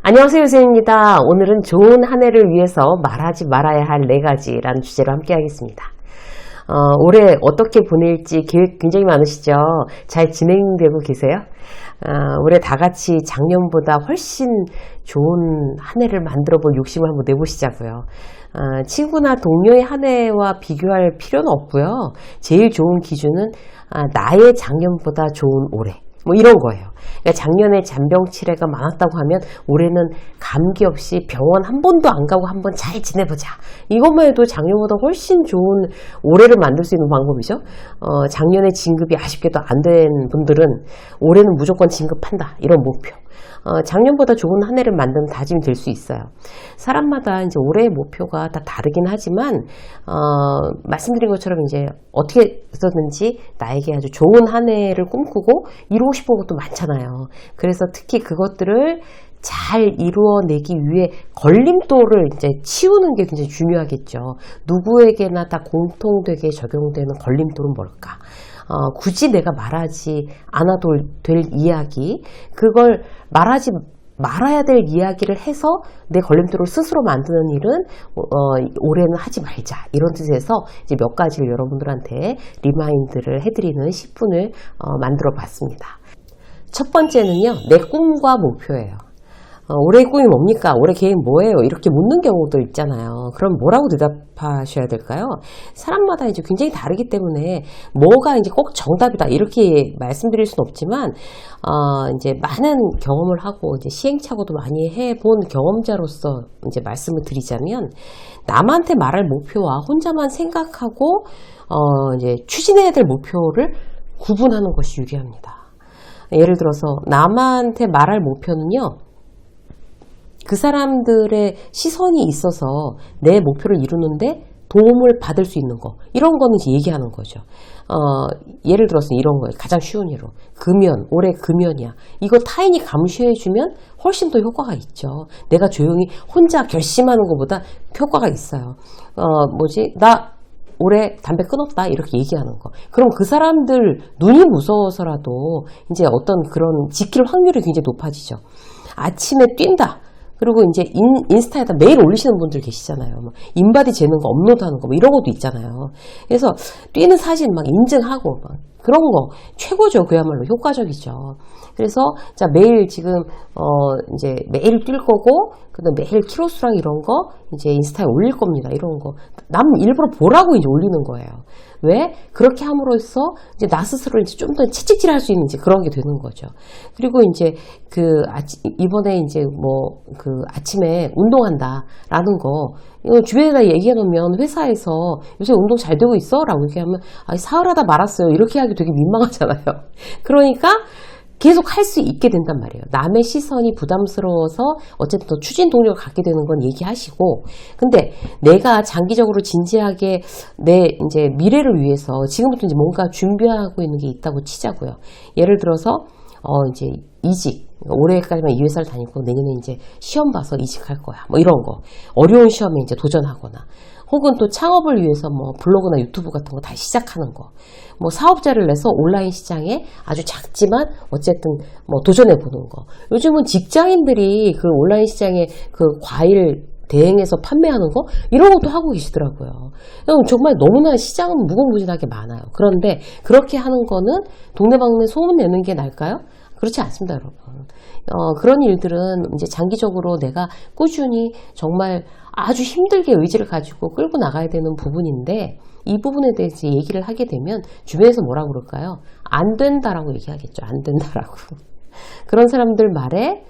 안녕하세요, 유세입니다. 오늘은 좋은 한 해를 위해서 말하지 말아야 할 4가지라는 주제로 함께 하겠습니다. 올해 어떻게 보낼지 계획 굉장히 많으시죠? 잘 진행되고 계세요? 올해 다 같이 작년보다 훨씬 좋은 한 해를 만들어 볼 욕심을 한번 내보시자고요. 친구나 동료의 한 해와 비교할 필요는 없고요. 제일 좋은 기준은 나의 작년보다 좋은 올해. 뭐 이런 거예요. 그러니까 작년에 잔병치레가 많았다고 하면 올해는 감기 없이 병원 한 번도 안 가고 한번 잘 지내보자. 이것만 해도 작년보다 훨씬 좋은 올해를 만들 수 있는 방법이죠. 작년에 진급이 아쉽게도 안 된 분들은 올해는 무조건 진급한다. 이런 목표. 작년보다 좋은 한 해를 만드는 다짐이 될 수 있어요. 사람마다 이제 올해의 목표가 다 다르긴 하지만, 말씀드린 것처럼 이제 어떻게 해서든지 나에게 아주 좋은 한 해를 꿈꾸고 이루고 싶은 것도 많잖아요. 그래서 특히 그것들을 잘 이루어내기 위해 걸림돌을 이제 치우는 게 굉장히 중요하겠죠. 누구에게나 다 공통되게 적용되는 걸림돌은 뭘까? 굳이 내가 말하지 않아도 될 이야기, 그걸 말하지 말아야 될 이야기를 해서 내 걸림돌을 스스로 만드는 일은 올해는 하지 말자, 이런 뜻에서 이제 몇 가지를 여러분들한테 리마인드를 해드리는 10분을 만들어 봤습니다. 첫 번째는요, 내 꿈과 목표예요. 올해의 꿈이 뭡니까? 올해 계획 뭐예요? 이렇게 묻는 경우도 있잖아요. 그럼 뭐라고 대답하셔야 될까요? 사람마다 이제 굉장히 다르기 때문에 뭐가 이제 꼭 정답이다 이렇게 말씀드릴 수는 없지만, 이제 많은 경험을 하고 이제 시행착오도 많이 해본 경험자로서 이제 말씀을 드리자면, 남한테 말할 목표와 혼자만 생각하고 이제 추진해야 될 목표를 구분하는 것이 유리합니다. 예를 들어서 남한테 말할 목표는요, 그 사람들의 시선이 있어서 내 목표를 이루는데 도움을 받을 수 있는 거, 이런 거는 이제 얘기하는 거죠. 예를 들어서 이런 거예요. 가장 쉬운 예로 금연, 올해 금연이야. 이거 타인이 감시해주면 훨씬 더 효과가 있죠. 내가 조용히 혼자 결심하는 것보다 효과가 있어요. 나 올해 담배 끊었다, 이렇게 얘기하는 거. 그럼 그 사람들 눈이 무서워서라도 이제 어떤 그런 지킬 확률이 굉장히 높아지죠. 아침에 뛴다. 그리고 이제 인스타에다 매일 올리시는 분들 계시잖아요. 인바디 재는 거, 업로드하는 거, 뭐 이런 것도 있잖아요. 그래서 뛰는 사진 막 인증하고 막 그런 거 최고죠. 그야말로 효과적이죠. 그래서 자, 매일 지금 이제 매일 뛸 거고, 그다음 매일 키로수랑 이런 거 이제 인스타에 올릴 겁니다. 이런 거 남 일부러 보라고 이제 올리는 거예요. 왜? 그렇게 함으로써 이제 나 스스로 이제 좀 더 채찍질할 수 있는 이제 그런 게 되는 거죠. 그리고 이제 이번에 이제 아침에 운동한다라는 거, 이거 주변에다 얘기해 놓으면 회사에서 요새 운동 잘 되고 있어? 라고 얘기하면, 사흘하다 말았어요. 이렇게 하기 되게 민망하잖아요. 그러니까 계속 할 수 있게 된단 말이에요. 남의 시선이 부담스러워서 어쨌든 더 추진 동력을 갖게 되는 건 얘기하시고, 근데 내가 장기적으로 진지하게 내 이제 미래를 위해서 지금부터 이제 뭔가 준비하고 있는 게 있다고 치자고요. 예를 들어서 이제 이직, 올해까지만 이 회사를 다니고 내년에 이제 시험 봐서 이직할 거야. 뭐 이런 거. 어려운 시험에 이제 도전하거나, 혹은 또 창업을 위해서 뭐 블로그나 유튜브 같은 거 다시 시작하는 거. 뭐 사업자를 내서 온라인 시장에 아주 작지만 어쨌든 뭐 도전해 보는 거. 요즘은 직장인들이 그 온라인 시장에 그 과일 대행해서 판매하는 거, 이런 것도 하고 계시더라고요. 정말 너무나 시장은 무궁무진하게 많아요. 그런데 그렇게 하는 거는 동네방네 소문 내는 게 나을까요? 그렇지 않습니다, 여러분. 그런 일들은 이제 장기적으로 내가 꾸준히 정말 아주 힘들게 의지를 가지고 끌고 나가야 되는 부분인데, 이 부분에 대해서 얘기를 하게 되면 주변에서 뭐라고 그럴까요? 안 된다라고 얘기하겠죠. 안 된다라고. 그런 사람들 말에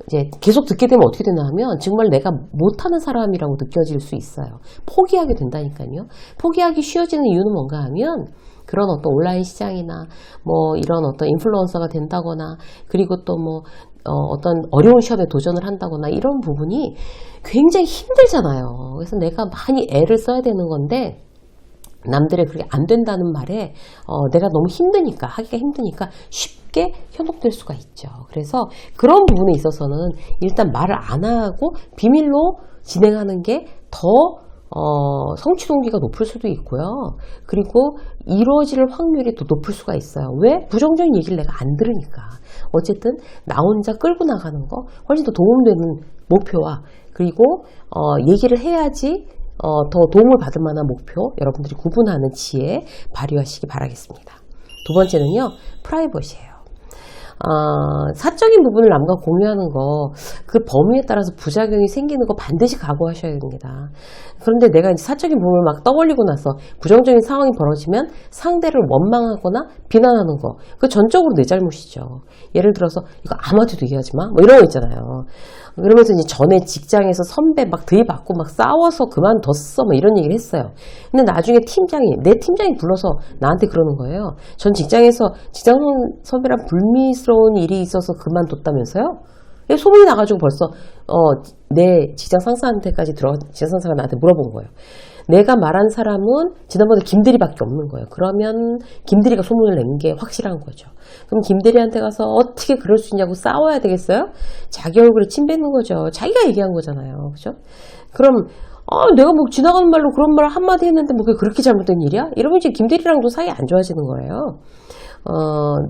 이제 계속 듣게 되면 어떻게 되나 하면 정말 내가 못하는 사람이라고 느껴질 수 있어요. 포기하게 된다니까요. 포기하기 쉬워지는 이유는 뭔가 하면, 그런 어떤 온라인 시장이나 뭐 이런 어떤 인플루언서가 된다거나, 그리고 또 뭐 어떤 어려운 시험에 도전을 한다거나, 이런 부분이 굉장히 힘들잖아요. 그래서 내가 많이 애를 써야 되는 건데, 남들의 그렇게 안 된다는 말에 내가 너무 힘드니까, 하기가 힘드니까 쉽게 현혹될 수가 있죠. 그래서 그런 부분에 있어서는 일단 말을 안 하고 비밀로 진행하는 게 더 성취 동기가 높을 수도 있고요. 그리고 이루어질 확률이 더 높을 수가 있어요. 왜? 부정적인 얘기를 내가 안 들으니까. 어쨌든 나 혼자 끌고 나가는 거 훨씬 더 도움되는 목표와 그리고 얘기를 해야지 더 도움을 받을 만한 목표 여러분들이 구분하는 지혜 발휘하시기 바라겠습니다. 두 번째는요. 프라이버시예요. 사적인 부분을 남과 공유하는 거, 그 범위에 따라서 부작용이 생기는 거 반드시 각오하셔야 됩니다. 그런데 내가 이제 사적인 부분을 막 떠올리고 나서 부정적인 상황이 벌어지면 상대를 원망하거나 비난하는 거, 그 전적으로 내 잘못이죠. 예를 들어서, 이거 아무한테도 얘기하지 마? 뭐 이런 거 있잖아요. 그러면서 이제 전에 직장에서 선배 막 들이받고 막 싸워서 그만뒀어. 뭐 이런 얘기를 했어요. 근데 나중에 내 팀장이 불러서 나한테 그러는 거예요. 전 직장에서 직장 선배랑 불미스러운 일이 있어서 그만뒀다면서요? 소문이 나가지고 벌써 내 직장 상사한테까지 직장 상사가 나한테 물어본 거예요. 내가 말한 사람은 지난번에 김대리밖에 없는 거예요. 그러면 김대리가 소문을 낸 게 확실한 거죠. 그럼 김대리한테 가서 어떻게 그럴 수 있냐고 싸워야 되겠어요? 자기 얼굴에 침 뱉는 거죠. 자기가 얘기한 거잖아요. 그죠? 그럼 내가 뭐 지나가는 말로 그런 말 한마디 했는데 뭐 그게 그렇게 잘못된 일이야? 이러면 이제 김대리랑도 사이 안 좋아지는 거예요.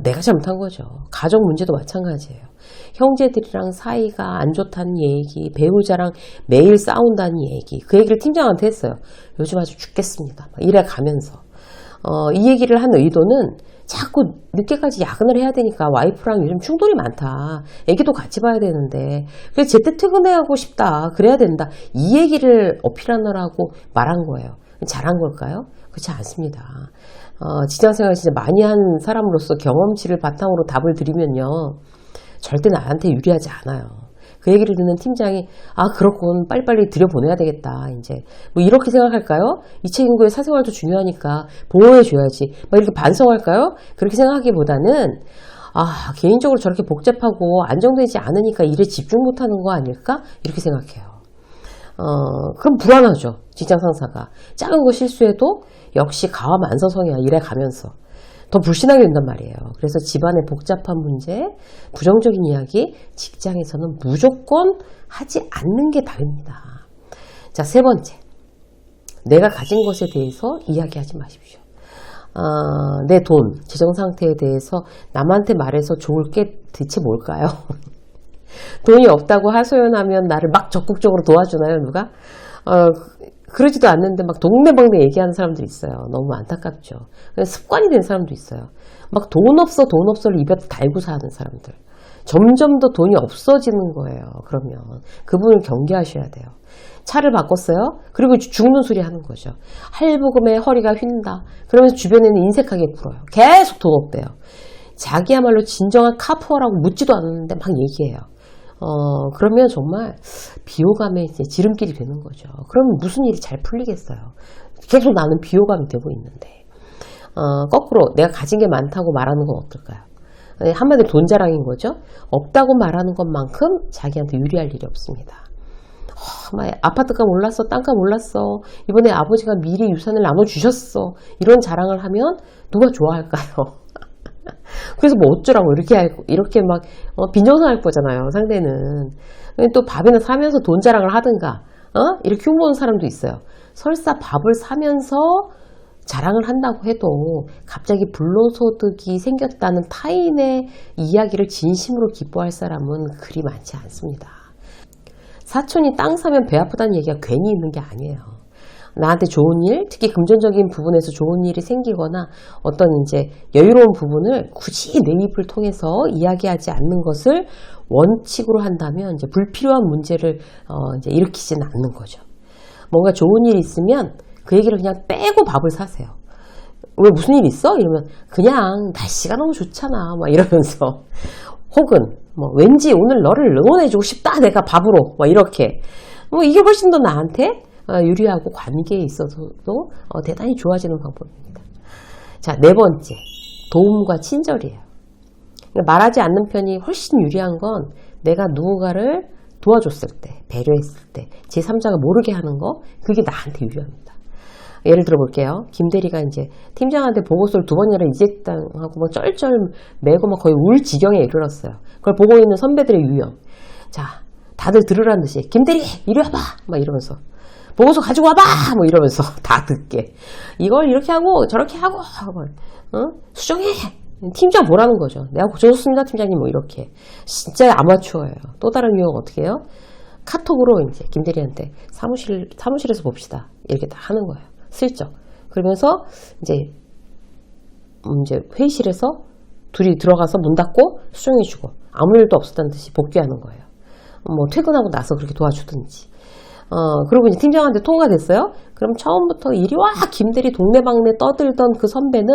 내가 잘못한 거죠. 가정 문제도 마찬가지예요. 형제들이랑 사이가 안 좋다는 얘기, 배우자랑 매일 싸운다는 얘기, 그 얘기를 팀장한테 했어요. 요즘 아주 죽겠습니다. 이래 가면서. 이 얘기를 한 의도는 자꾸 늦게까지 야근을 해야 되니까 와이프랑 요즘 충돌이 많다. 애기도 같이 봐야 되는데 그래서 제때 퇴근하고 싶다. 그래야 된다. 이 얘기를 어필하느라고 말한 거예요. 잘한 걸까요? 그렇지 않습니다. 직장생활 진짜 많이 한 사람으로서 경험치를 바탕으로 답을 드리면요. 절대 나한테 유리하지 않아요. 그 얘기를 듣는 팀장이 그렇군 빨리빨리 들여보내야 되겠다. 이제 뭐 이렇게 생각할까요? 이 친구의 사생활도 중요하니까 보호해줘야지. 막 이렇게 반성할까요? 그렇게 생각하기보다는 개인적으로 저렇게 복잡하고 안정되지 않으니까 일에 집중 못하는 거 아닐까? 이렇게 생각해요. 그럼 불안하죠. 직장 상사가. 작은 거 실수해도 역시 가와만서성이야. 일해 가면서. 더 불신하게 된단 말이에요. 그래서 집안의 복잡한 문제, 부정적인 이야기, 직장에서는 무조건 하지 않는 게 답입니다. 자, 세 번째. 내가 가진 것에 대해서 이야기하지 마십시오. 내 돈, 재정 상태에 대해서 남한테 말해서 좋을 게 대체 뭘까요? 돈이 없다고 하소연하면 나를 막 적극적으로 도와주나요, 누가? 그러지도 않는데 막 동네방네 얘기하는 사람들이 있어요. 너무 안타깝죠. 습관이 된 사람도 있어요. 막 돈 없어를 입에 달고 사는 사람들. 점점 더 돈이 없어지는 거예요. 그러면 그분을 경계하셔야 돼요. 차를 바꿨어요. 그리고 죽는 소리 하는 거죠. 할부금에 허리가 휜다. 그러면서 주변에는 인색하게 굴어요. 계속 돈 없대요. 자기야말로 진정한 카푸어라고 묻지도 않았는데 막 얘기해요. 그러면 정말 비호감의 이제 지름길이 되는 거죠. 그러면 무슨 일이 잘 풀리겠어요. 계속 나는 비호감이 되고 있는데. 거꾸로 내가 가진 게 많다고 말하는 건 어떨까요? 한마디로 돈 자랑인 거죠. 없다고 말하는 것만큼 자기한테 유리할 일이 없습니다. 아파트값 올랐어, 땅값 올랐어, 이번에 아버지가 미리 유산을 나눠주셨어, 이런 자랑을 하면 누가 좋아할까요? 그래서 뭐 어쩌라고 이렇게 막 빈정상할 거잖아요. 상대는. 또 밥이나 사면서 돈 자랑을 하든가 이렇게 흉보는 사람도 있어요. 설사 밥을 사면서 자랑을 한다고 해도 갑자기 불로소득이 생겼다는 타인의 이야기를 진심으로 기뻐할 사람은 그리 많지 않습니다. 사촌이 땅 사면 배 아프다는 얘기가 괜히 있는 게 아니에요. 나한테 좋은 일, 특히 금전적인 부분에서 좋은 일이 생기거나 어떤 이제 여유로운 부분을 굳이 내 입을 통해서 이야기하지 않는 것을 원칙으로 한다면 이제 불필요한 문제를 이제 일으키지는 않는 거죠. 뭔가 좋은 일이 있으면 그 얘기를 그냥 빼고 밥을 사세요. 왜 무슨 일 있어? 이러면 그냥 날씨가 너무 좋잖아. 막 이러면서 혹은 뭐 왠지 오늘 너를 응원해주고 싶다. 내가 밥으로 막 이렇게 이게 훨씬 더 나한테 유리하고 관계에 있어서도 대단히 좋아지는 방법입니다. 자, 네 번째, 도움과 친절이에요. 말하지 않는 편이 훨씬 유리한 건 내가 누군가를 도와줬을 때, 배려했을 때, 제3자가 모르게 하는 거, 그게 나한테 유리합니다. 예를 들어 볼게요. 김대리가 이제 팀장한테 보고서를 2번이나 이직당하고 막 쩔쩔 매고 막 거의 울 지경에 이르렀어요. 그걸 보고 있는 선배들의 유형. 자, 다들 들으라는 듯이 김대리 이리 와봐 막 이러면서 보고서 가지고 와봐! 뭐 이러면서 다 듣게. 이걸 이렇게 하고 저렇게 하고, 수정해! 팀장 뭐라는 거죠. 내가 고쳐줬습니다, 팀장님. 뭐 이렇게. 진짜 아마추어예요. 또 다른 유형 어떻게 해요? 카톡으로 이제 김대리한테 사무실에서 봅시다. 이렇게 다 하는 거예요. 슬쩍. 그러면서 이제 회의실에서 둘이 들어가서 문 닫고 수정해주고 아무 일도 없었다는 듯이 복귀하는 거예요. 뭐 퇴근하고 나서 그렇게 도와주든지. 그리고 이제 팀장한테 통화가 됐어요. 그럼 처음부터 이리 와 김대리 동네방네 떠들던 그 선배는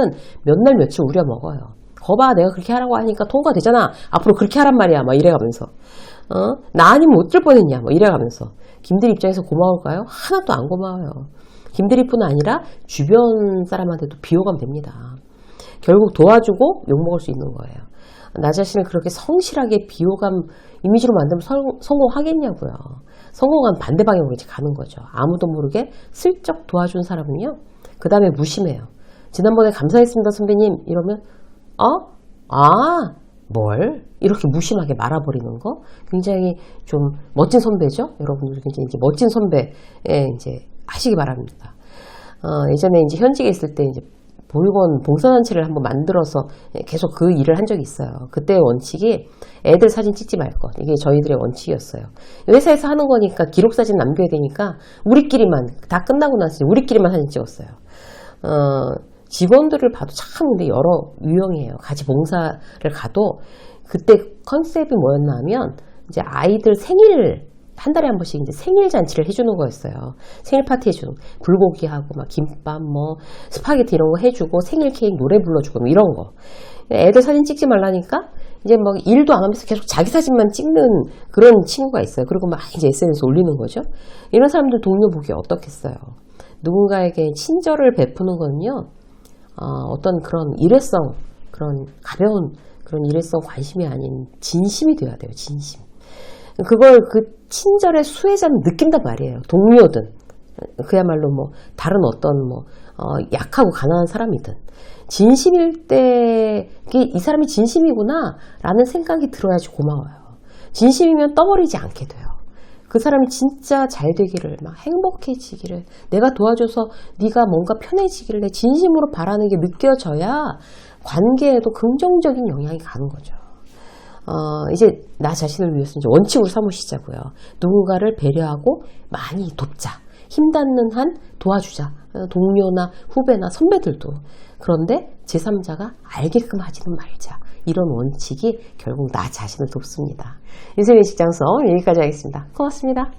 몇 날 며칠 우려먹어요. 거봐 내가 그렇게 하라고 하니까 통과가 되잖아. 앞으로 그렇게 하란 말이야. 막 이래가면서. 나 아니면 못 들 뻔했냐. 뭐 이래가면서. 김대리 입장에서 고마울까요? 하나도 안 고마워요. 김대리뿐 아니라 주변 사람한테도 비호감 됩니다. 결국 도와주고 욕먹을 수 있는 거예요. 나 자신을 그렇게 성실하게 비호감 이미지로 만들면 성공하겠냐고요. 성공한 반대 방향으로 이제 가는 거죠. 아무도 모르게 슬쩍 도와준 사람은요. 그 다음에 무심해요. 지난번에 감사했습니다 선배님 이러면 뭘? 이렇게 무심하게 말아버리는 거 굉장히 좀 멋진 선배죠. 여러분들 굉장히 이제 멋진 선배에 이제 하시기 바랍니다. 예전에 이제 현직에 있을 때 이제 보육원 봉사단체를 한번 만들어서 계속 그 일을 한 적이 있어요. 그때의 원칙이 애들 사진 찍지 말 것. 이게 저희들의 원칙이었어요. 회사에서 하는 거니까 기록사진 남겨야 되니까 우리끼리만 다 끝나고 나서 우리끼리만 사진 찍었어요. 직원들을 봐도 참 근데 여러 유형이에요. 같이 봉사를 가도 그때 컨셉이 뭐였나 하면 이제 아이들 생일 한 달에 한 번씩 이제 생일 잔치를 해주는 거였어요. 생일 파티 해주는 불고기하고 막 김밥 뭐 스파게티 이런 거 해주고 생일 케이크 노래 불러주고 뭐 이런 거. 애들 사진 찍지 말라니까 이제 막 일도 안 하면서 계속 자기 사진만 찍는 그런 친구가 있어요. 그리고 막 이제 SNS에 올리는 거죠. 이런 사람들 동료 보기 어떻겠어요. 누군가에게 친절을 베푸는 거는요. 어떤 그런 일회성 그런 가벼운 그런 일회성 관심이 아닌 진심이 돼야 돼요. 진심. 그걸 그 친절의 수혜자는 느낀단 말이에요. 동료든 그야말로 뭐 다른 어떤 뭐 약하고 가난한 사람이든 진심일 때 이 사람이 진심이구나 라는 생각이 들어야지 고마워요. 진심이면 떠버리지 않게 돼요. 그 사람이 진짜 잘 되기를 막 행복해지기를 내가 도와줘서 네가 뭔가 편해지기를 내 진심으로 바라는 게 느껴져야 관계에도 긍정적인 영향이 가는 거죠. 이제 나 자신을 위해서 이제 원칙으로 삼으시자고요. 누군가를 배려하고 많이 돕자. 힘 닿는 한 도와주자. 동료나 후배나 선배들도. 그런데 제3자가 알게끔 하지는 말자. 이런 원칙이 결국 나 자신을 돕습니다. 인생의 직장성 여기까지 하겠습니다. 고맙습니다.